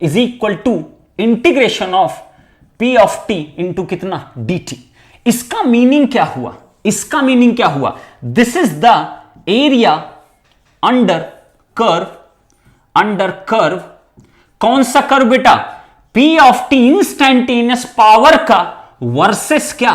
Is equal to integration of P of T into कितना D T. इसका meaning क्या हुआ, इसका मीनिंग क्या हुआ, this is the area under curve, under curve, कौन सा कर्व बेटा, P of T instantaneous power का वर्सेस क्या,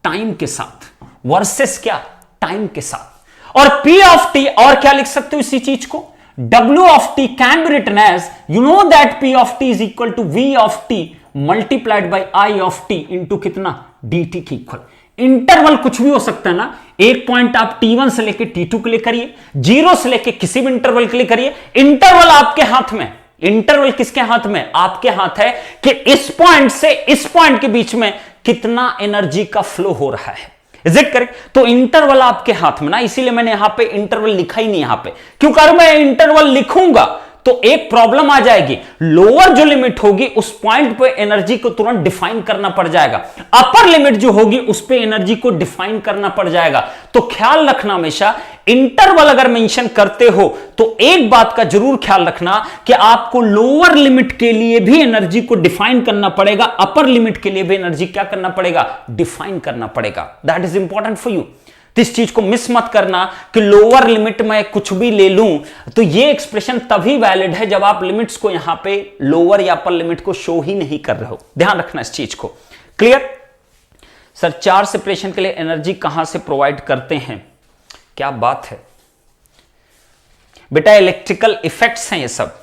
टाइम के साथ, वर्सेस क्या, टाइम के साथ। और पी ऑफ टी और क्या लिख सकते हो इसी चीज को, W of t can be written as, you know that P of t is equal to V of t multiplied by I of t into कितना dt की इक्वल। इंटरवल कुछ भी हो सकता है ना, एक पॉइंट आप t1 से लेके t2 के लिए करिए, 0 से लेके किसी भी इंटरवल के लिए करिए, इंटरवल आपके हाथ में, इंटरवल किसके हाथ में, आपके हाथ है कि इस पॉइंट से इस पॉइंट के बीच में कितना एनर्जी का फ्लो हो रहा है। Is it correct? तो इंटरवल आपके हाथ में ना, इसीलिए मैंने यहां पे इंटरवल लिखा ही नहीं यहां पे, क्योंकि अगर मैं इंटरवल लिखूंगा तो एक प्रॉब्लम आ जाएगी, लोअर जो लिमिट होगी उस पॉइंट पे एनर्जी को तुरंत डिफाइन करना पड़ जाएगा, अपर लिमिट जो होगी उस पे एनर्जी को डिफाइन करना पड़ जाएगा। तो ख्याल रखना, हमेशा इंटरवल अगर मेंशन करते हो तो एक बात का जरूर ख्याल रखना कि आपको लोअर लिमिट के लिए भी एनर्जी को डिफाइन करना पड़ेगा, अपर लिमिट के लिए भी एनर्जी क्या करना पड़ेगा, डिफाइन करना पड़ेगा। That is important for you. इस चीज को मिस मत करना कि लोअर लिमिट में कुछ भी ले लूं, तो ये एक्सप्रेशन तभी वैलिड है जब आप लिमिट्स को यहां पे लोअर या अपर लिमिट को शो ही नहीं कर रहे हो। ध्यान रखना इस चीज को। क्लियर? सर चार्ज सेपरेशन के लिए एनर्जी कहां से प्रोवाइड करते हैं? क्या बात है बेटा, इलेक्ट्रिकल इफेक्ट्स हैं ये सब।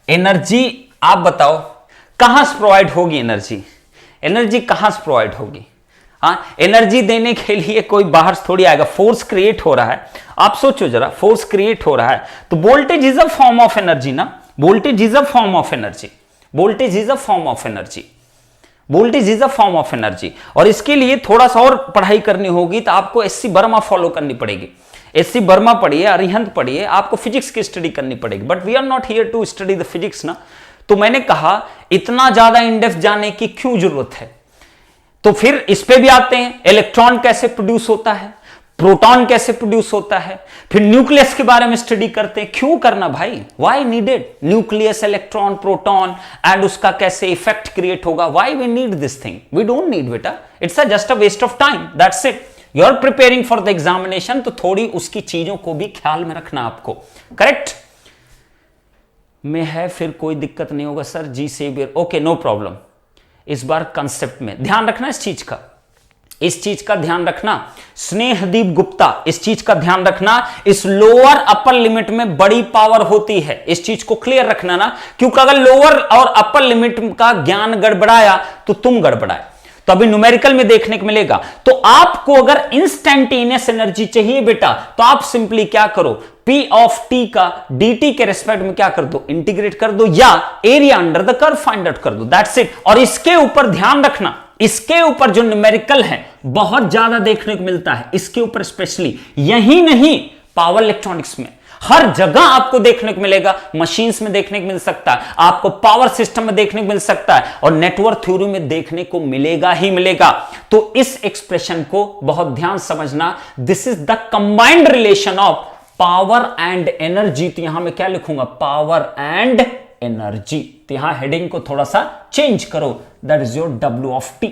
एनर्जी आप बताओ कहां से प्रोवाइड होगी, एनर्जी, एनर्जी कहां से प्रोवाइड होगी? हाँ, एनर्जी देने के लिए कोई बाहर से थोड़ी आएगा, फोर्स क्रिएट हो रहा है। आप सोचो जरा, फोर्स क्रिएट हो रहा है तो voltage is a form of energy ना, voltage is a form of energy, voltage is a form of energy, voltage is a form of energy. और इसके लिए थोड़ा सा और पढ़ाई करनी होगी तो आपको एससी वर्मा फॉलो करनी पड़ेगी। एससी वर्मा पढ़िए, अरिहंत पढ़िए, आपको फिजिक्स की स्टडी करनी पड़ेगी। But we are not here to study the physics ना, तो मैंने कहा इतना ज्यादा इन डेप्थ जाने की क्यों जरूरत है। तो फिर इस पे भी आते हैं, इलेक्ट्रॉन कैसे प्रोड्यूस होता है, प्रोटॉन कैसे प्रोड्यूस होता है, फिर न्यूक्लियस के बारे में स्टडी करते हैं। क्यों करना भाई, why needed nucleus, electron, proton and उसका कैसे इफेक्ट क्रिएट होगा, why we need this thing, we don't need बेटा, it's just a waste of time, that's it. You are preparing for the examination, तो थोड़ी उसकी चीजों को भी ख्याल में रखना आपको। करेक्ट में है, फिर कोई दिक्कत नहीं होगा सर, जी सेवियर, ओके नो प्रॉब्लम। इस बार कंसेप्ट में ध्यान रखना, इस चीज का, इस चीज का ध्यान रखना। स्नेहदीप गुप्ता, इस चीज का ध्यान रखना, इस लोअर अपर लिमिट में बड़ी पावर होती है, इस चीज को क्लियर रखना ना, क्योंकि अगर लोअर और अपर लिमिट का ज्ञान गड़बड़ाया तो तुम गड़बड़ाए। तो अभी न्यूमेरिकल में देखने को मिलेगा। तो आपको अगर इंस्टैंटेनियस एनर्जी चाहिए बेटा, तो आप सिंपली क्या करो, P ऑफ टी का dt के रेस्पेक्ट में क्या कर दो, इंटीग्रेट कर दो, या area under the curve find out कर दो, दैट्स इट। और इसके ऊपर ध्यान रखना, इसके ऊपर जो न्यूमेरिकल है बहुत ज्यादा देखने को मिलता है, इसके ऊपर स्पेशली, यही नहीं पावर इलेक्ट्रॉनिक्स में हर जगह आपको देखने को मिलेगा, मशीन्स में देखने को मिल सकता है, आपको पावर सिस्टम में देखने को मिल सकता है, और नेटवर्क थ्योरी में देखने को मिलेगा ही मिलेगा। तो इस एक्सप्रेशन को बहुत ध्यान समझना, this is the combined relation of power and energy. तो यहां मैं क्या लिखूंगा, पावर एंड एनर्जी। तो यहां हेडिंग को थोड़ा सा चेंज करो, that is your W of T,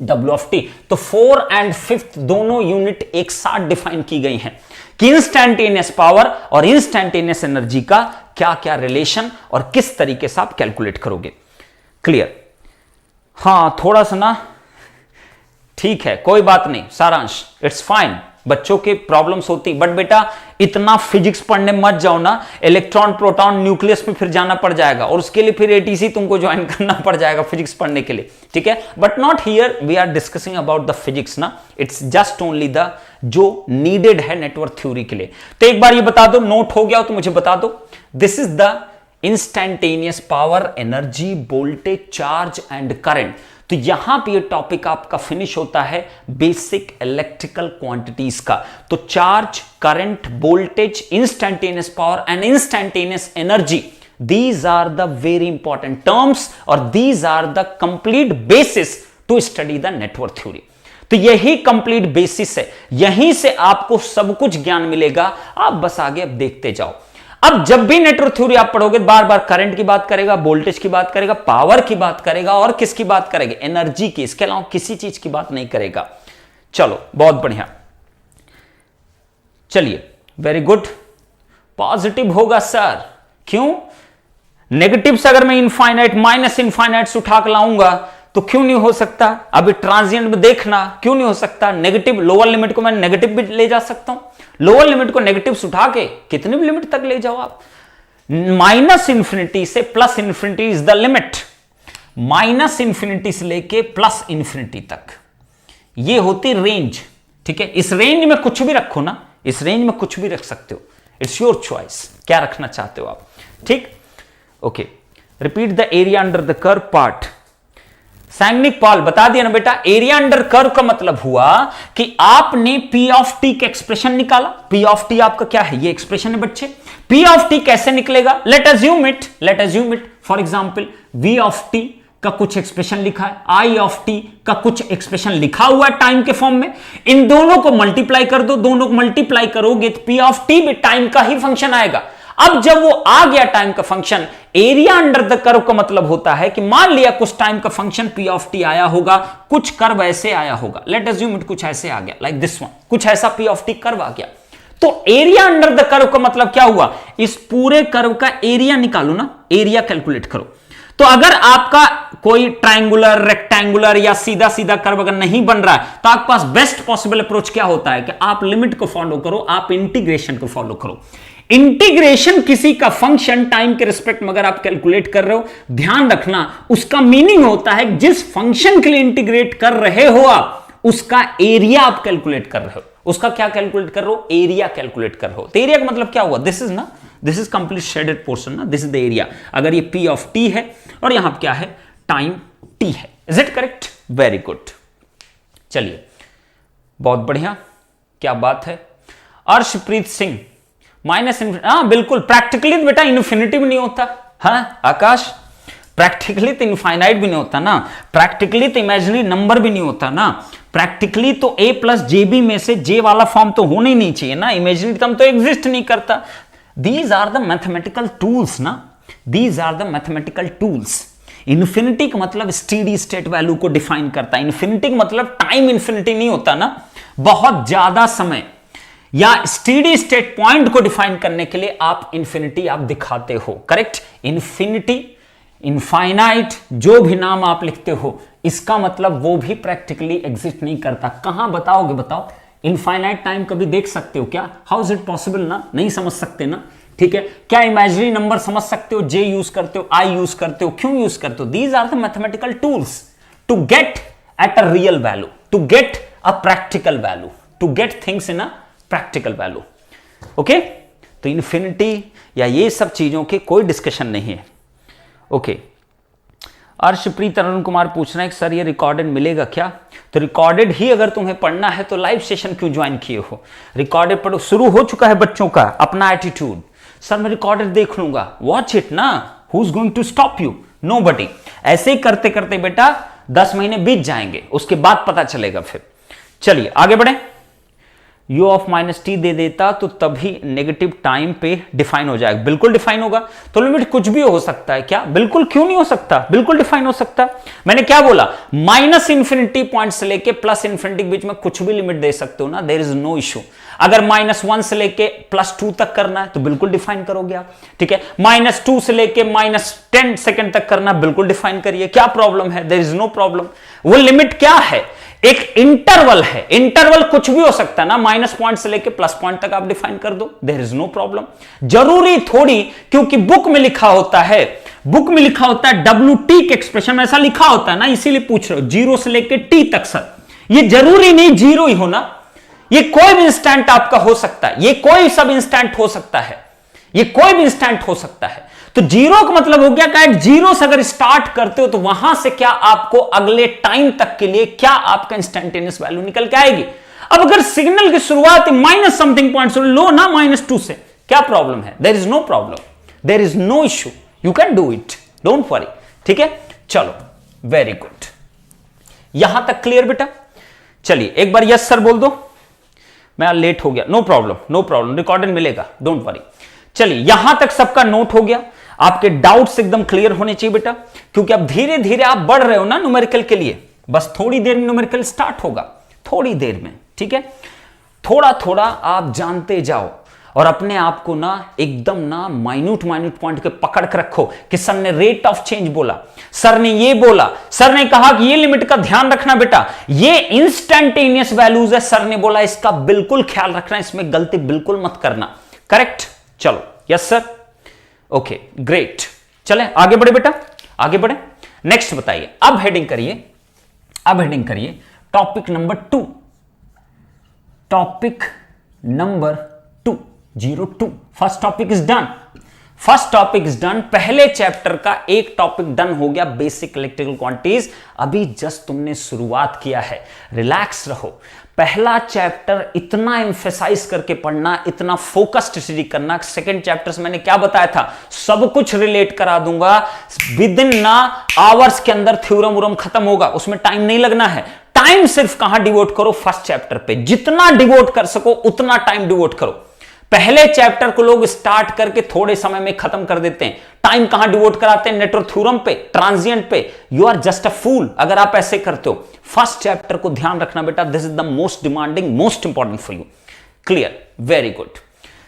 W of T. तो 4 एंड 5 दोनों यूनिट एक साथ डिफाइन की गई हैं कि इंस्टैंटेनियस पावर और इंस्टैंटेनियस एनर्जी का क्या क्या रिलेशन और किस तरीके से आप कैलकुलेट करोगे। क्लियर? हां, थोड़ा सा ना, ठीक है, कोई बात नहीं, सारांश इट्स फाइन, बच्चों के प्रॉब्लम्स होती, बट बेटा इतना फिजिक्स पढ़ने मत जाओ ना, इलेक्ट्रॉन, प्रोटॉन, न्यूक्लियस में फिर जाना पड़ जाएगा, और उसके लिए फिर एटीसी तुमको ज्वाइन करना पड़ जाएगा फिजिक्स पढ़ने के लिए, ठीक है। But not here we are discussing about the physics ना, इट्स जस्ट ओनली द जो नीडेड है नेटवर्क थ्योरी के लिए। तो एक बार ये बता दो, नोट हो गया हो तो मुझे बता दो, this is the instantaneous power, energy, voltage, charge and current. तो यहां पे ये टॉपिक आपका फिनिश होता है बेसिक इलेक्ट्रिकल क्वांटिटीज का। तो charge, current, voltage, instantaneous power and instantaneous energy, these are the very important terms और these are the complete basis to study the network theory। तो यही कंप्लीट बेसिस है, यहीं से आपको सब कुछ ज्ञान मिलेगा, आप बस आगे अब देखते जाओ। अब जब भी नेटवर्क थ्योरी आप पढ़ोगे बार बार करंट की बात करेगा, वोल्टेज की बात करेगा, पावर की बात करेगा और किसकी बात करेगा, एनर्जी की, इसके अलावा किसी चीज की बात नहीं करेगा। चलो बहुत बढ़िया, चलिए वेरी गुड, पॉजिटिव होगा सर, क्यों? नेगेटिव से अगर मैं इनफाइनाइट माइनस इनफाइनाइट से उठा कर लाऊंगा तो क्यों नहीं हो सकता? अभी ट्रांजिएंट में देखना क्यों नहीं हो सकता? नेगेटिव लोअर लिमिट को मैं नेगेटिव भी ले जा सकता हूं, लोअर लिमिट को नेगेटिव से उठा के कितनी भी लिमिट तक ले जाओ आप। माइनस इंफिनिटी से plus infinity is the limit, minus infinity से लेके प्लस इंफिनिटी तक ये होती रेंज, ठीक है? इस रेंज में कुछ भी रखो ना, इस रेंज में कुछ भी रख सकते हो, इट्स योर चॉइस, क्या रखना चाहते हो आप, ठीक? Okay, repeat the area under the curve part. Sangnik Paul बता दिया ना बेटा, एरिया अंडर कर्व का मतलब हुआ कि आपने P ऑफ टी का एक्सप्रेशन निकाला। P ऑफ टी आपका क्या है? ये एक्सप्रेशन है बच्चे। P ऑफ टी कैसे निकलेगा? Late assume it for example V of T का कुछ एक्सप्रेशन लिखा है, I ऑफ टी का कुछ एक्सप्रेशन लिखा हुआ है टाइम के फॉर्म में, इन दोनों को मल्टीप्लाई कर दो, दोनों को मल्टीप्लाई करोगे तो P ऑफ टी भी टाइम का ही फंक्शन आएगा। अब जब वो आ गया टाइम का function, area under the curve का मतलब होता है कि मान लिया कुछ टाइम का फंक्शन P ऑफ टी आया होगा, कुछ कर्व ऐसे आया होगा, लेट अज्यूम इट कुछ ऐसे आ गया लाइक दिस वन, कुछ ऐसा P ऑफ टी कर्व आ गया, तो एरिया अंडर द कर्व का मतलब क्या हुआ? इस पूरे कर्व का एरिया निकालो ना, एरिया कैलकुलेट करो। तो अगर आपका कोई ट्रायंगुलर, रेक्टेंगुलर या सीधा सीधा कर्व अगर नहीं बन रहा है तो आपके पास बेस्ट पॉसिबल अप्रोच क्या होता है कि आप लिमिट को फॉलो करो, आप इंटीग्रेशन को फॉलो करो। इंटीग्रेशन किसी का फंक्शन टाइम के रिस्पेक्ट में अगर आप कैलकुलेट कर रहे हो, ध्यान रखना उसका मीनिंग होता है जिस फंक्शन के लिए इंटीग्रेट कर रहे हो आप, उसका एरिया आप कैलकुलेट कर रहे हो। उसका क्या कैलकुलेट कर रहे हो? एरिया कैलकुलेट कर रहे हो। तो एरिया का मतलब क्या हुआ? दिस इज ना, this is complete shaded portion ना, दिस इज द एरिया। अगर ये P ऑफ टी है और यहां क्या है? टाइम T है। Is it correct? Very good, चलिए बहुत बढ़िया, क्या बात है। अर्शप्रीत सिंह माइनस इन्फिनिटी, हाँ बिल्कुल, प्रैक्टिकली बेटा इन्फिनिटी भी नहीं होता। हाँ आकाश, प्रैक्टिकली तो इनफाइनाइट भी नहीं होता ना, प्रैक्टिकली तो इमेजिनरी नंबर भी नहीं होता ना, प्रैक्टिकली तो A प्लस JB में से J वाला फॉर्म तो होना ही नहीं चाहिए ना, इमेजिनरी टर्म तो एग्जिस्ट नहीं करता। These are the mathematical tools ना, these are the mathematical tools. Infinity का मतलब स्टेडी स्टेट वैल्यू को डिफाइन करता है, इन्फिनिटी का मतलब टाइम इन्फिनिटी नहीं होता ना, बहुत ज्यादा समय या स्टेडी स्टेट पॉइंट को डिफाइन करने के लिए आप इंफिनिटी आप दिखाते हो, करेक्ट? इंफिनिटी, इनफाइनाइट, जो भी नाम आप लिखते हो, इसका मतलब वो भी प्रैक्टिकली एग्जिस्ट नहीं करता। कहां बताओगे? बताओ, इनफाइनाइट टाइम कभी देख सकते हो क्या? हाउ इज इट पॉसिबल ना? नहीं समझ सकते ना, ठीक है? क्या इमेजिनरी नंबर समझ सकते हो? J यूज करते हो, I यूज करते हो, क्यों यूज करते हो? These are the mathematical tools to get at a real value, to get a practical value, to get things in a practical value. Okay, तो इन्फिनिटी या ये सब चीजों के कोई डिस्कशन नहीं है। ओके, अर्शप्रीत अरुण कुमार पूछ रहे हैं कि सर ये रिकॉर्डेड मिलेगा क्या? तो रिकॉर्डेड ही अगर तुम्हें पढ़ना है तो लाइव सेशन क्यों ज्वाइन किए हो? रिकॉर्डेड पढ़ो, शुरू हो चुका है बच्चों का अपना एटीट्यूड, सर मैं रिकॉर्डेड देख लूंगा, वॉच इट ना, who is going to stop you? Nobody. ऐसे ही करते करते बेटा 10 महीने बीत जाएंगे, उसके बाद पता चलेगा फिर। चलिए आगे बढ़े। u ऑफ माइनस टी दे देता तो तभी नेगेटिव टाइम पे डिफाइन हो जाएगा, बिल्कुल डिफाइन होगा। तो लिमिट कुछ भी हो सकता है क्या? बिल्कुल, क्यों नहीं हो सकता, बिल्कुल डिफाइन हो सकता। मैंने क्या बोला? माइनस इंफिनिटी पॉइंट से लेके प्लस इंफिनिटी के बीच में कुछ भी लिमिट दे सकते हो ना, देयर इज नो इशू। अगर -1 से लेके +2 तक करना है तो बिल्कुल डिफाइन करोगे आप, ठीक है? -2 से लेके -10 सेकंड तक करना, बिल्कुल डिफाइन करिए, क्या प्रॉब्लम है? There is no problem. वो लिमिट क्या है? एक इंटरवल है, इंटरवल कुछ भी हो सकता है ना, माइनस पॉइंट से लेके प्लस पॉइंट तक आप डिफाइन कर दो, देयर इज नो प्रॉब्लम। जरूरी थोड़ी, क्योंकि बुक में लिखा होता है, बुक में लिखा होता है WT के एक्सप्रेशन में ऐसा लिखा होता है ना, इसीलिए पूछ रहे हो 0 से लेके T तक। सर ये जरूरी नहीं 0 ही होना, ये कोई भी इंस्टेंट आपका हो सकता है, ये कोई सब इंस्टेंट हो सकता है, ये कोई भी इंस्टेंट हो सकता है। तो 0 का मतलब हो गया कि 0 से अगर स्टार्ट करते हो तो वहां से क्या आपको अगले टाइम तक के लिए क्या आपका इंस्टेंटेनियस वैल्यू निकल के आएगी। अब अगर सिग्नल की शुरुआत माइनस समथिंग पॉइंट से लो ना, -2 से, क्या प्रॉब्लम है? There is no problem, there is no issue, you can do it, don't worry, ठीक है? चलो वेरी गुड, यहां तक क्लियर बेटा? चलिए एक बार यस सर बोल दो, मैं लेट हो गया, no problem, no problem, recorded मिलेगा, डोंट वरी। चलिए यहां तक सबका नोट हो गया, आपके डाउट्स एकदम क्लियर होने चाहिए बेटा, क्योंकि अब धीरे धीरे आप बढ़ रहे हो ना न्यूमेरिकल के लिए। बस थोड़ी देर में न्यूमेरिकल स्टार्ट होगा, थोड़ी देर में, ठीक है। थोड़ा थोड़ा आप जानते जाओ और अपने आप को ना एकदम ना माइन्यूट पॉइंट के पकड़ के रखो कि सर ने रेट ऑफ चेंज बोला, सर ने ये बोला, सर ने कहा कि ये लिमिट का ध्यान रखना बेटा, ये इंस्टेंटेनियस वैल्यूज है, सर ने बोला इसका बिल्कुल ख्याल रखना, इसमें गलती बिल्कुल मत करना। करेक्ट? चलो, यस सर, ओके ग्रेट। चलें आगे बढ़े बेटा, आगे बढ़े। नेक्स्ट बताइए, अब हेडिंग करिए, अब हेडिंग करिए topic number 2, topic number 2, 02। First topic is done, first topic is done. पहले चैप्टर का एक टॉपिक डन हो गया, बेसिक इलेक्ट्रिकल क्वांटिटीज। अभी जस्ट तुमने शुरुआत किया है, रिलैक्स रहो। पहला चैप्टर इतना एम्फेसाइज करके पढ़ना, इतना फोकस्ड स्टडी करना। सेकंड चैप्टर से मैंने क्या बताया था, सब कुछ रिलेट करा दूंगा विद इन ना आवर्स के अंदर, थ्योरम उरम खत्म होगा, उसमें टाइम नहीं लगना है। टाइम सिर्फ कहां डिवोट करो, फर्स्ट चैप्टर पे, जितना डिवोट कर सको उतना टाइम डिवोट करो। पहले चैप्टर को लोग स्टार्ट करके थोड़े समय में खत्म कर देते हैं, टाइम कहां डिवोट कराते हैं, नेटवर्क थ्योरम पे, ट्रांजिएंट पे। यू आर जस्ट अ फूल अगर आप ऐसे करते हो। फर्स्ट चैप्टर को ध्यान रखना बेटा, this is the most demanding, most important for you. Clear? Very good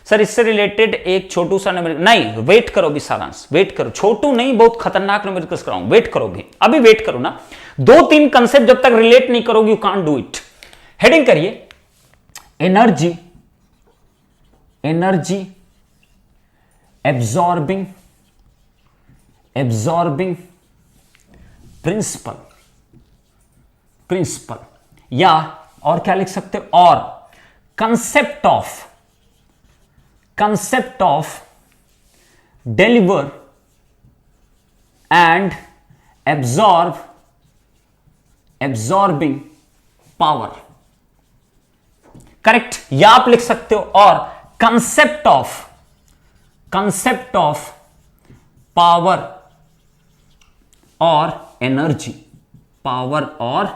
sir. इससे रिलेटेड एक छोटू सा न्यूमेरिकल, नहीं वेट करो भी सारांश, वेट करो, छोटू नहीं बहुत खतरनाक न्यूमेरिकल्स कराऊं, वेट करो भी, अभी वेट करो ना। 2-3 कंसेप्ट जब तक रिलेट नहीं करोगे you can't do it. Heading करिए energy, energy absorbing, absorbing principle, principle, या और क्या लिख सकते हो, और concept of, concept of deliver and absorb, absorbing power. Correct? या आप लिख सकते हो और concept of, concept of power और एनर्जी, पावर और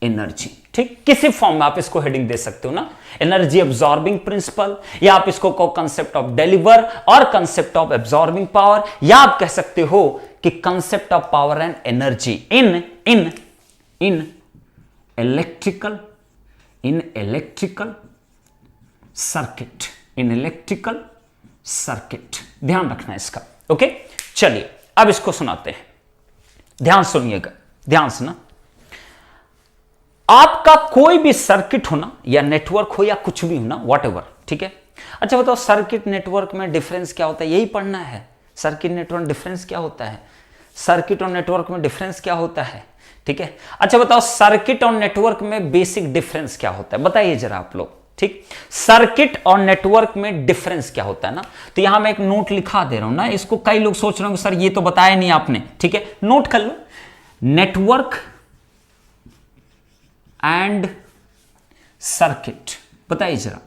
एनर्जी। ठीक, किसी फॉर्म में आप इसको हेडिंग दे सकते हो ना, एनर्जी एब्जॉर्बिंग प्रिंसिपल, या आप इसको कहो कंसेप्ट ऑफ डिलीवर और कंसेप्ट ऑफ एब्जॉर्बिंग पावर, या आप कह सकते हो कि concept of power and energy in in in electrical, in electrical circuit, in electrical circuit. ध्यान रखना इसका, ओके। चलिए अब इसको सुनाते हैं, ध्यान सुनिएगा, ध्यान से ना। आपका कोई भी सर्किट हो ना, या नेटवर्क हो या कुछ भी हो ना, व्हाटएवर, ठीक है। अच्छा बताओ सर्किट नेटवर्क में डिफरेंस क्या होता है, यही पढ़ना है। सर्किट नेटवर्क डिफरेंस क्या होता है, सर्किट और नेटवर्क में डिफरेंस क्या होता है, ठीक है। अच्छा बताओ सर्किट और नेटवर्क में बेसिक डिफरेंस क्या होता है, बताइए जरा आप लोग। ठीक, सर्किट और नेटवर्क में डिफरेंस क्या होता है ना। तो यहां मैं एक नोट लिखा दे रहा हूं ना, इसको कई लोग सोच रहे हो सर ये तो बताया नहीं आपने, ठीक है, नोट कर लो। नेटवर्क एंड सर्किट, बताइए जरा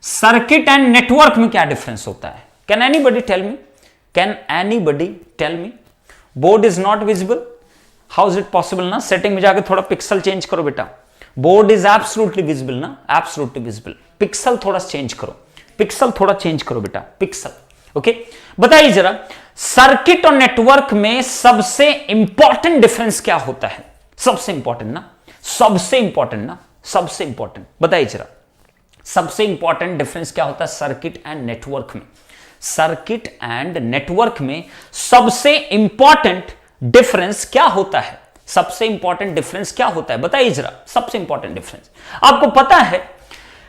सर्किट एंड नेटवर्क में क्या डिफरेंस होता है। Can anybody tell me, can anybody tell me. Board is not visible, how is it possible ना। सेटिंग में जाकर थोड़ा पिक्सल चेंज करो बेटा। बोर्ड इज एब्सोल्युटली विजिबल ना, एब्सोल्युटली विजिबल। पिक्सल थोड़ा चेंज करो, पिक्सल थोड़ा चेंज करो बेटा, पिक्सल, ओके। बताइए जरा सर्किट और नेटवर्क में सबसे इंपॉर्टेंट डिफरेंस क्या होता है, सबसे इंपॉर्टेंट ना, सबसे इंपॉर्टेंट ना, सबसे इंपॉर्टेंट बताइए जरा, सबसे इंपॉर्टेंट डिफरेंस क्या होता है सर्किट एंड नेटवर्क में। सर्किट एंड नेटवर्क में सबसे इंपॉर्टेंट डिफरेंस क्या होता है, सबसे इंपॉर्टेंट डिफरेंस क्या होता है बताइए जरा, सबसे इंपॉर्टेंट डिफरेंस। आपको पता है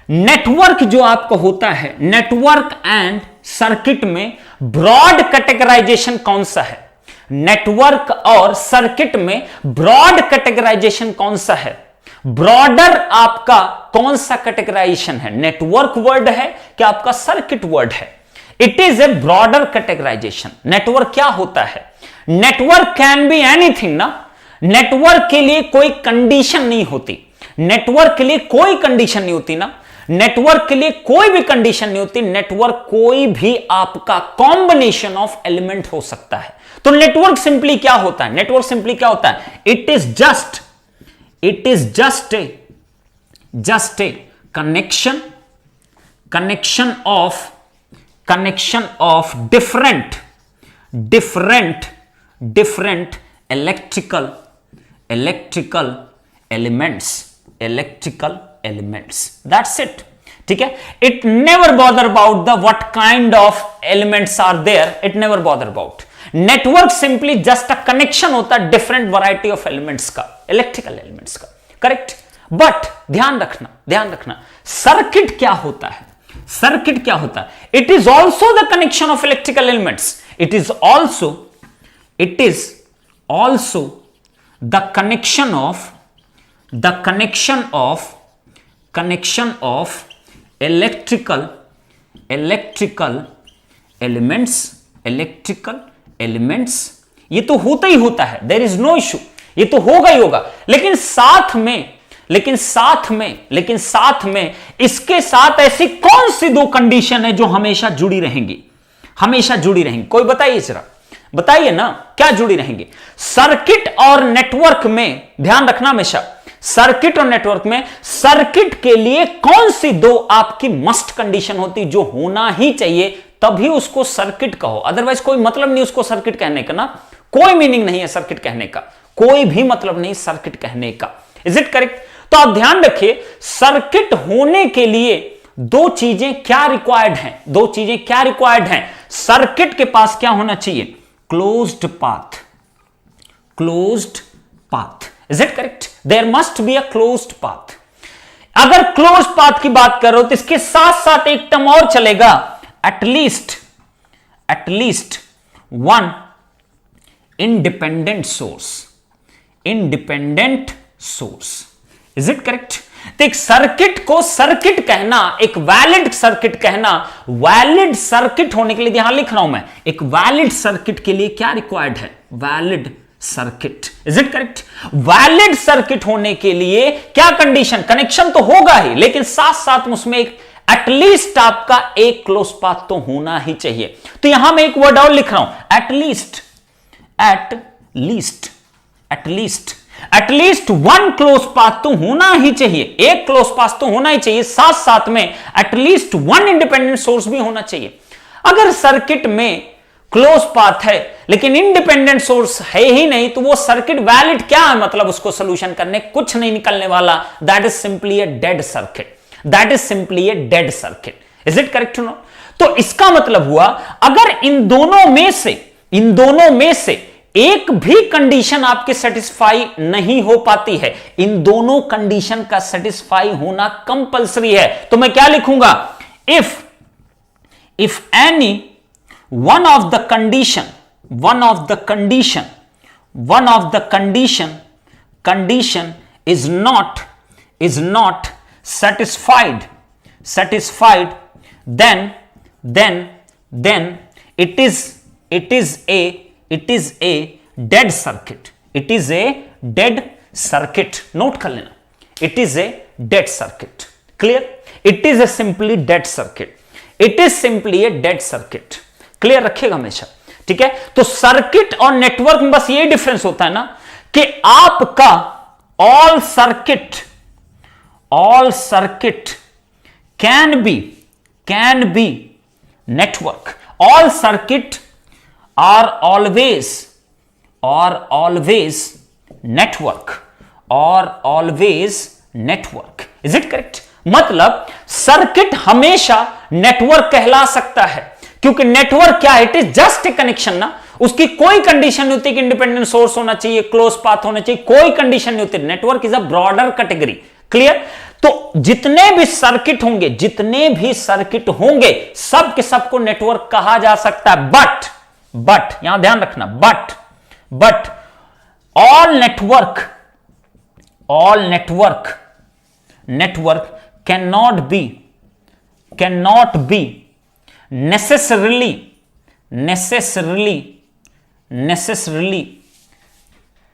नेटवर्क जो आपको होता है, नेटवर्क एंड सर्किट में ब्रॉड कैटेगराइजेशन कौन सा है, नेटवर्क और सर्किट में ब्रॉड कैटेगराइजेशन कौन सा है, ब्रॉडर आपका कौन सा कैटेगराइजेशन है, नेटवर्क वर्ड है क्या आपका सर्किट वर्ड है। It is a broader categorization. Network क्या होता है, नेटवर्क कैन बी एनीथिंग ना, नेटवर्क के लिए कोई कंडीशन नहीं होती, नेटवर्क के लिए कोई कंडीशन नहीं होती ना, नेटवर्क के लिए कोई भी कंडीशन नहीं होती। नेटवर्क कोई भी आपका कॉम्बिनेशन ऑफ एलिमेंट हो सकता है। तो नेटवर्क सिंपली क्या होता है, नेटवर्क सिंपली क्या होता है, it is just a connection of connection of different electrical elements. That's it. ठीक है. It never bother about the what kind of elements are there. It never bother about. Network simply just a connection होता है different variety of elements का, electrical elements का. Correct? But ध्यान रखना circuit क्या होता है? सर्किट क्या होता है? It is also the connection of electrical elements. It is also the connection of electrical elements. ये तो होता ही होता है, there is no issue. ये तो होगा ही होगा, लेकिन साथ में इसके साथ ऐसी कौन सी दो कंडीशन है जो हमेशा जुड़ी रहेंगी? कोई बताइए ना, क्या जुड़ी रहेंगी? सर्किट और नेटवर्क में ध्यान रखना हमेशा, सर्किट और नेटवर्क में सर्किट के लिए कौन सी दो आपकी मस्ट कंडीशन होती जो होना ही चाहिए, तभी उसको सर्किट कहो. अदरवाइज कोई मतलब नहीं उसको सर्किट कहने का ना, कोई मीनिंग नहीं है सर्किट कहने का, कोई भी मतलब नहीं सर्किट कहने का. Is it correct? तो आप ध्यान रखिए, सर्किट होने के लिए दो चीजें क्या रिक्वायर्ड हैं? सर्किट के पास क्या होना चाहिए? Closed path. Is it correct? There must be a closed path. अगर क्लोज्ड पाथ की बात कर रहे हो तो इसके साथ साथ एक टर्म और चलेगा, at least one independent source. Is it correct? तो एक सर्किट को सर्किट कहना, एक वैलिड सर्किट कहना, वैलिड सर्किट होने के लिए यहां लिख रहा हूं मैं, एक वैलिड सर्किट के लिए क्या रिक्वायर्ड है? Valid circuit. Is it correct? Valid circuit होने के लिए क्या कंडीशन? कनेक्शन तो होगा ही, लेकिन साथ साथ में उसमें एक एटलीस्ट आपका एक क्लोज पाथ तो होना ही चाहिए. तो यहां मैं एक वर्ड और लिख रहा हूं, एटलीस्ट वन क्लोज पाथ तो होना ही चाहिए, एक क्लोज पाथ तो होना ही चाहिए, साथ साथ में एटलीस्ट वन इंडिपेंडेंट सोर्स भी होना चाहिए. अगर सर्किट में क्लोज पाथ है लेकिन इंडिपेंडेंट सोर्स है ही नहीं, तो वो सर्किट वैलिड क्या है? मतलब उसको सोल्यूशन करने कुछ नहीं निकलने वाला. That is simply a dead circuit. Is it correct to know? तो इसका मतलब हुआ, अगर इन दोनों में से एक भी कंडीशन आपके सेटिस्फाई नहीं हो पाती है, इन दोनों कंडीशन का सेटिस्फाई होना कंपलसरी है, तो मैं क्या लिखूंगा? If any one of the condition is not satisfied, then it is a dead circuit. Note कर लेना, it is a dead circuit. Clear? It is simply a dead circuit. Clear रखिएगा हमेशा. ठीक है? तो सर्किट और नेटवर्क में बस ये डिफरेंस होता है ना, कि आपका all circuit can be network. All circuit are always network. Is it correct? मतलब सर्किट हमेशा नेटवर्क कहला सकता है, क्योंकि नेटवर्क क्या है? It is just a connection ना. उसकी कोई कंडीशन नहीं होती कि इंडिपेंडेंट सोर्स होना चाहिए, क्लोज पाथ होना चाहिए, कोई कंडीशन नहीं होती. Network is a broader category. Clear? तो जितने भी सर्किट होंगे सब के सबको नेटवर्क कहा जा सकता है. बट यहां ध्यान रखना, but all network cannot be necessarily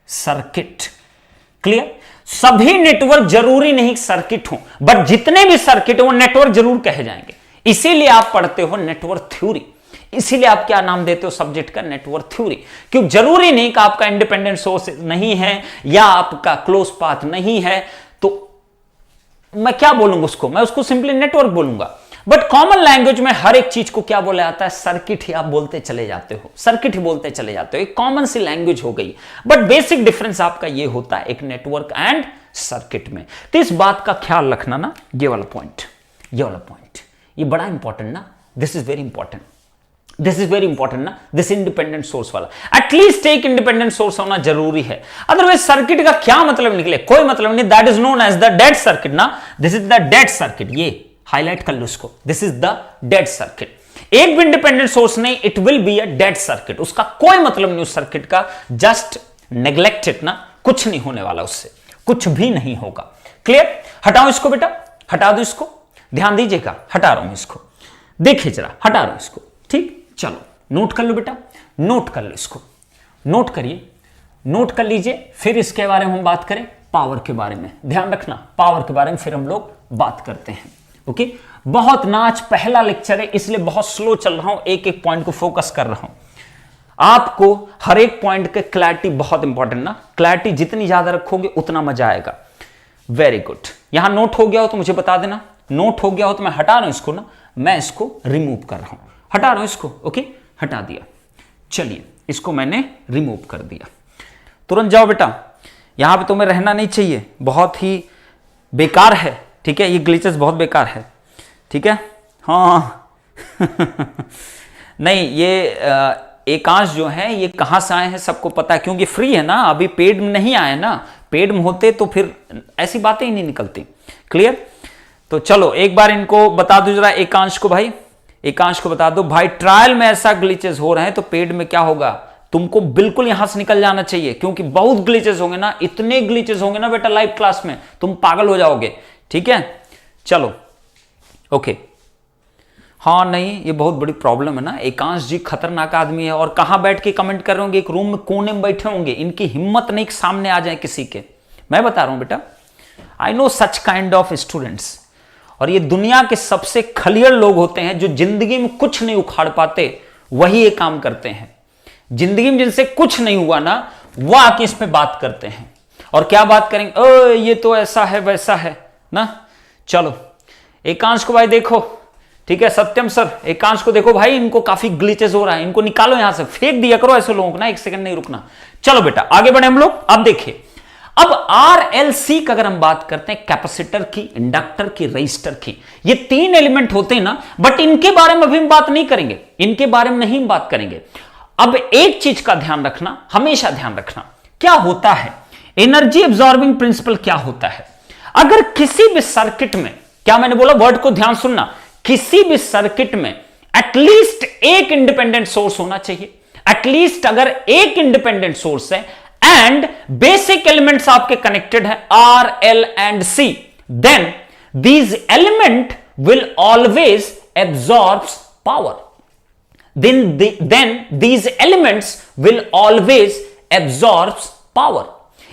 circuit. Clear? सभी नेटवर्क जरूरी नहीं सर्किट हो, बट जितने भी सर्किट हो वो नेटवर्क जरूर कहे जाएंगे. इसीलिए आप पढ़ते हो नेटवर्क थ्योरी, इसीलिए आप क्या नाम देते हो सब्जेक्ट का? Network theory. क्यों? जरूरी नहीं कि आपका इंडिपेंडेंट सोर्स नहीं है या आपका क्लोज पाथ नहीं है, तो मैं क्या बोलूंगा उसको? मैं उसको सिंपली नेटवर्क बोलूंगा. बट कॉमन लैंग्वेज में हर एक चीज को क्या बोला जाता है, सर्किट ही आप बोलते चले जाते हो, सर्किट ही बोलते चले जाते हो, एक कॉमन सी लैंग्वेज हो गई। बट बेसिक डिफरेंस आपका ये होता है एक नेटवर्क एंड सर्किट में। तो इस बात का ख्याल रखना ना, ये वाला पॉइंट, ये बड़ा इंपॉर्टेंट ना, this is very important, this is very important ना, दिस इंडिपेंडेंट सोर्स वाला, एटलीस्ट एक इंडिपेंडेंट सोर्स होना जरूरी है। अदरवाइज सर्किट का क्या मतलब निकले, कोई मतलब नहीं, that is known as the dead circuit ना, this is the dead circuit, ये हाईलाइट कर लो इसको, this is the dead circuit. एक भी इंडिपेंडेंट सोर्स नहीं, it will be a dead circuit, उसका कोई मतलब नहीं उस सर्किट का, जस्ट नेग्लेक्ट इट ना, कुछ नहीं होने वाला उससे, कुछ भी नहीं होगा। क्लियर? हटाओ इसको बेटा, हटा दो इसको, ध्यान दीजिएगा, हटा रहा हूं इसको, देखिए जरा, हटा रहा हूं इसको, ठीक। चलो नोट कर लो बेटा, नोट कर लो इसको, नोट करिए, नोट कर लीजिए, फिर इसके बारे में हम बात करें, पावर के बारे में, ध्यान रखना, पावर के बारे में फिर हम लोग बात करते हैं। ओके, बहुत नाच पहला लेक्चर है इसलिए बहुत स्लो चल रहा हूं, एक एक पॉइंट को फोकस कर रहा हूं। आपको हर एक पॉइंट के क्लैरिटी बहुत इंपॉर्टेंट ना, क्लैरिटी जितनी ज्यादा रखोगे उतना मजा आएगा। वेरी गुड, यहां नोट हो गया हो तो मुझे बता देना, नोट हो गया हो तो मैं हटा रहा हूं इसको ना, मैं इसको रिमूव कर रहा हूं, हटा रहा हूं इसको। ओके, हटा दिया, चलिए इसको मैंने रिमूव कर दिया। तुरंत जाओ बेटा, यहां पे तुम्हें रहना नहीं चाहिए, बहुत ही बेकार है, ठीक है, ये ग्लिचेस बहुत बेकार है, ठीक है। हाँ नहीं, ये एकांश जो है ये कहां से आए हैं सबको पता है, क्योंकि फ्री है ना, अभी पेड में नहीं आए ना, पेड में होते तो फिर ऐसी बातें ही नहीं निकलती। क्लियर? तो चलो एक बार इनको बता दो जरा, एकांश को भाई, एकांश को बता दो भाई, ट्रायल में ऐसा ग्लिचेस हो रहे हैं तो पेड में क्या होगा, तुमको बिल्कुल यहां से निकल जाना चाहिए, क्योंकि बहुत ग्लिचेस होंगे ना, इतने ग्लिचेस होंगे ना बेटा लाइव क्लास में, तुम पागल हो जाओगे। ठीक है, चलो ओके। हाँ नहीं, ये बहुत बड़ी प्रॉब्लम है ना, एकांश जी खतरनाक आदमी है, और कहां बैठ के कमेंट कर रहे होंगे, एक रूम में कोने में बैठे होंगे, इनकी हिम्मत नहीं कि सामने आ जाए किसी के। मैं बता रहा हूं बेटा, I know such kind of students, और ये दुनिया के सबसे खलियर लोग होते हैं जो जिंदगी में कुछ नहीं उखाड़ पाते, वही ये काम करते हैं। जिंदगी में जिनसे कुछ नहीं हुआ ना, वह आके इस पे बात करते हैं, और क्या बात करेंगे, ओ ये तो ऐसा है वैसा है ना। चलो एकांश को भाई देखो, ठीक है, सत्यम सर एकांश को देखो भाई, इनको काफी ग्लिचेस हो रहा है, इनको निकालो यहां से, फेंक दिया करो ऐसे लोगों को ना, एक सेकंड नहीं रुकना। चलो बेटा आगे बढ़े हम लोग। अब देखिए, अब RLC का अगर हम बात करते हैं, कैपेसिटर की, इंडक्टर की, रजिस्टर की, ये तीन एलिमेंट होते हैं ना, बट इनके बारे में अभी हम बात नहीं करेंगे, इनके बारे में नहीं बात करेंगे। अब एक चीज का ध्यान रखना, हमेशा ध्यान रखना, क्या होता है एनर्जी एब्जॉर्बिंग प्रिंसिपल, क्या होता है अगर किसी भी सर्किट में, क्या मैंने बोला, वर्ड को ध्यान सुनना, किसी भी सर्किट में एटलीस्ट एक इंडिपेंडेंट सोर्स होना चाहिए, एटलीस्ट अगर एक इंडिपेंडेंट सोर्स है एंड बेसिक एलिमेंट्स आपके कनेक्टेड है R, L and C, then these element will always absorbs power, then these elements will always absorbs power।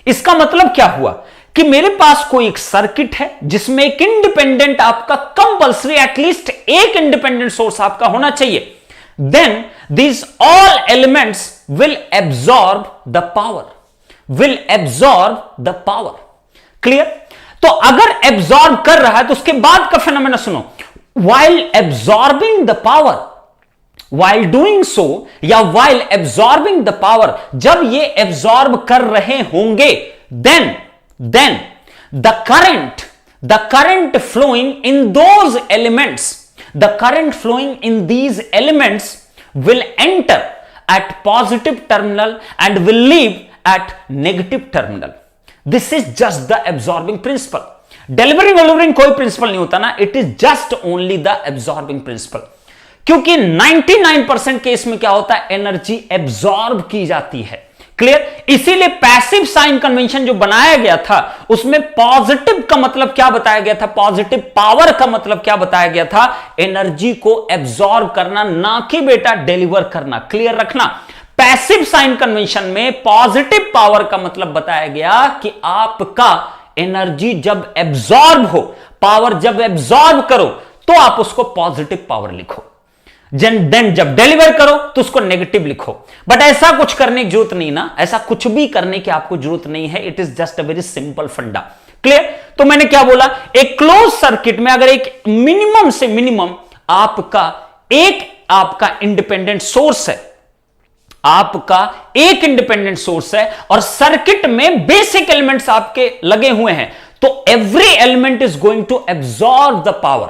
इसका मतलब क्या हुआ कि मेरे पास कोई एक सर्किट है जिसमें एक इंडिपेंडेंट आपका कंपल्सरी, एटलीस्ट एक इंडिपेंडेंट सोर्स आपका होना चाहिए, then these all elements will absorb the power, will absorb the power। Clear? तो अगर एब्जॉर्ब कर रहा है तो उसके बाद का फिनोमेना सुनो, while absorbing the power, while doing so या while absorbing the power, जब ये एब्जॉर्ब कर रहे होंगे, then the current flowing in those elements, the current flowing in these elements will enter at positive terminal and will leave at negative terminal। This is just the absorbing principle। delivering कोई principal नहीं होता ना, it is just only the absorbing principle। क्योंकि 99% case में क्या होता है, energy absorb की जाती है। क्लियर? इसीलिए पैसिव साइन कन्वेंशन जो बनाया गया था उसमें पॉजिटिव का मतलब क्या बताया गया था, पॉजिटिव पावर का मतलब क्या बताया गया था, एनर्जी को एब्जॉर्ब करना, ना कि बेटा डिलीवर करना। क्लियर रखना, पैसिव साइन कन्वेंशन में पॉजिटिव पावर का मतलब बताया गया कि आपका एनर्जी जब एब्जॉर्ब हो, पावर जब एब्जॉर्ब करो तो आप उसको पॉजिटिव पावर लिखो, देन जब डिलीवर करो तो उसको नेगेटिव लिखो। बट ऐसा कुछ करने की जरूरत नहीं ना, ऐसा कुछ भी करने की आपको जरूरत नहीं है, it is just a very simple फंडा। क्लियर? तो मैंने क्या बोला, एक क्लोज सर्किट में अगर एक मिनिमम से मिनिमम आपका इंडिपेंडेंट सोर्स है, आपका एक इंडिपेंडेंट सोर्स है और सर्किट में बेसिक एलिमेंट्स आपके लगे हुए हैं, तो every element is going to absorb the power,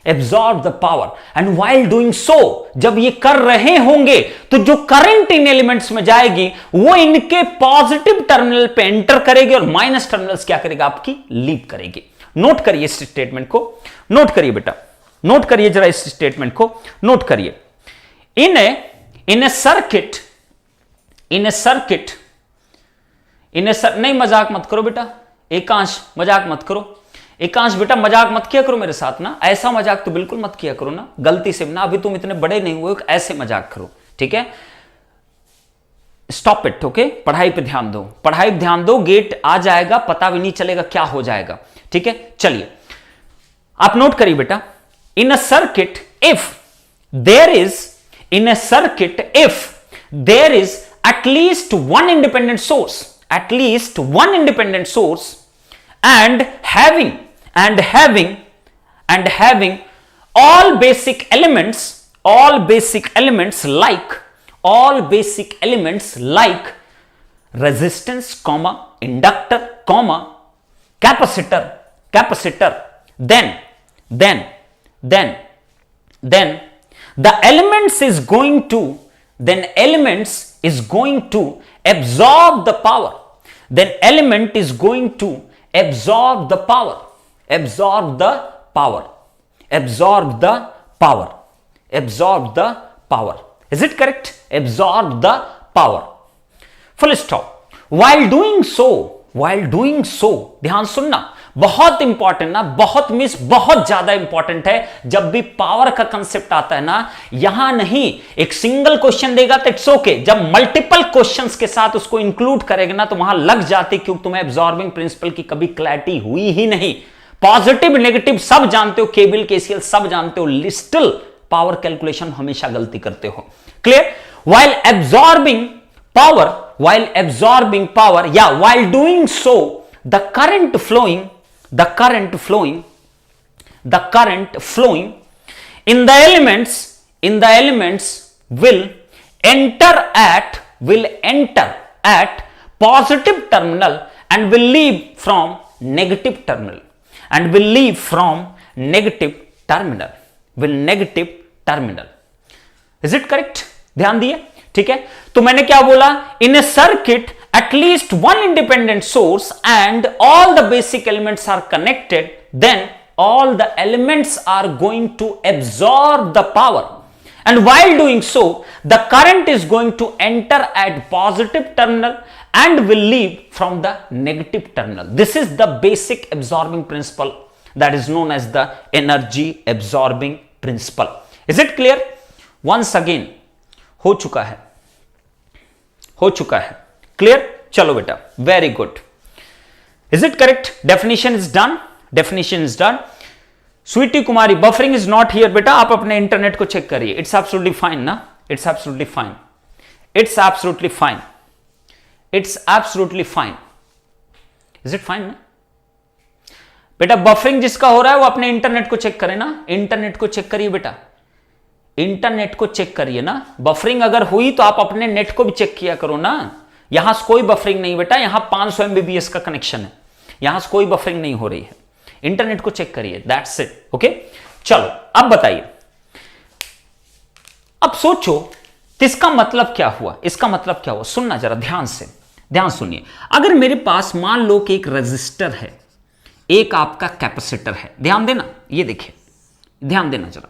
absorb the power, and while doing so, जब ये कर रहे होंगे तो जो करंट इन एलिमेंट्स में जाएगी वो इनके पॉजिटिव टर्मिनल पे एंटर करेगी और माइनस टर्मिनल्स क्या करेगा, आपकी लीव करेगी। नोट करिए इस स्टेटमेंट को, नोट करिए बेटा, नोट करिए जरा इस स्टेटमेंट को, नोट करिए। इन ए सर्किट नहीं, मजाक मत करो बेटा, एकांश मजाक मत करो, एकांश बेटा मजाक मत किया करो मेरे साथ ना, ऐसा मजाक तो बिल्कुल मत किया करो ना, गलती से ना, अभी तुम इतने बड़े नहीं हुए ऐसे मजाक करो, ठीक है, स्टॉप इट, ओके। पढ़ाई पे ध्यान दो, पढ़ाई पे ध्यान दो, गेट आ जाएगा, पता भी नहीं चलेगा क्या हो जाएगा, ठीक है। चलिए आप नोट करिए बेटा, in a circuit if there is at least one independent source and having all basic elements like resistance, inductor, capacitor, then the elements is going to absorb the power, absorb the power. Is it correct? Absorb the power. Full stop. While doing so, ध्यान सुनना, बहुत important ना, बहुत ज्यादा important है। जब भी power का कंसेप्ट आता है ना, यहां नहीं एक सिंगल क्वेश्चन देगा तो इट्स ओके, जब मल्टीपल क्वेश्चंस के साथ उसको इंक्लूड करेगा ना तो वहां लग जाते, क्योंकि तुम्हें एब्जॉर्बिंग प्रिंसिपल की कभी क्लैरिटी हुई ही नहीं। पॉजिटिव नेगेटिव सब जानते हो, केबील केसीएल सब जानते हो, स्टिल पावर कैलकुलेशन हमेशा गलती करते हो। Clear? while doing so, the current flowing in the elements will enter at positive terminal and will leave from negative terminal, negative terminal. Is it correct? ध्यान दिए, ठीक है। तो मैंने क्या बोला, इन ए circuit at least one independent source and all the basic elements are connected, then all the elements are going to absorb the power, and while doing so the current is going to enter at positive terminal and will leave from the negative terminal. This is the basic absorbing principle that is known as the energy absorbing principle. Is it clear? Once again हो चुका है, clear? चलो बेटा, very good. Is it correct? Definition is done. Sweety Kumari, buffering is not here. बेटा आप अपने internet को check करिए, इट्स एब्सोल्युटली फाइन ना, it's absolutely fine. Is it fine ना बेटा? बफरिंग जिसका हो रहा है वो अपने इंटरनेट को चेक करे ना, इंटरनेट को चेक करिए बेटा, इंटरनेट को चेक करिए ना। बफरिंग अगर हुई तो आप अपने नेट को भी चेक किया करो ना। यहां से कोई बफरिंग नहीं बेटा, यहां 500 MBPS का कनेक्शन है, यहां से कोई बफरिंग नहीं हो रही है। इंटरनेट को चेक करिए, दैट्स इट, ओके। चलो अब बताइए, अब सोचो इसका मतलब क्या हुआ, सुनना जरा ध्यान सुनिए। अगर मेरे पास मान लो कि एक रेजिस्टर है, एक आपका कैपेसिटर है, ध्यान देना, ये देखिए, ध्यान देना जरा,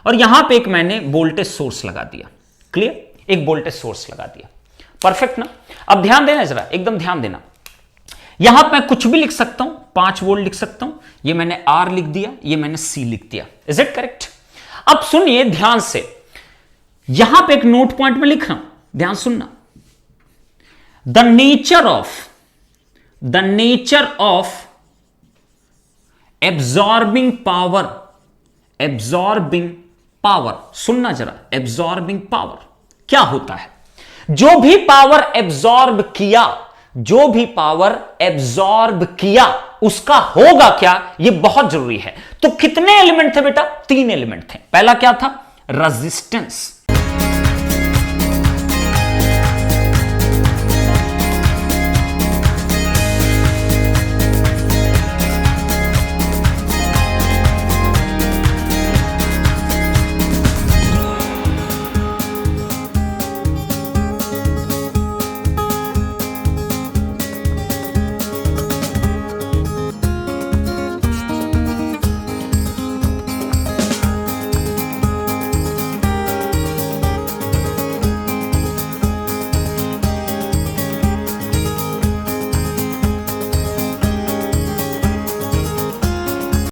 और यहां पे एक मैंने वोल्टेज सोर्स लगा दिया। क्लियर? एक वोल्टेज सोर्स लगा दिया, परफेक्ट ना। अब ध्यान देना जरा, एकदम ध्यान देना, यहां पे मैं कुछ भी लिख सकता हूं, 5 वोल्ट लिख सकता हूं, ये मैंने R लिख दिया, ये मैंने C लिख दिया। Is it correct? अब सुनिए ध्यान से, यहां पे एक नोट पॉइंट में लिख रहा हूं, ध्यान सुनना। The nature of absorbing power, सुनना जरा, एब्जॉर्बिंग पावर क्या होता है? जो भी पावर एब्जॉर्ब किया उसका होगा क्या, यह बहुत जरूरी है। तो कितने एलिमेंट थे बेटा? 3 एलिमेंट थे। पहला क्या था? रेजिस्टेंस।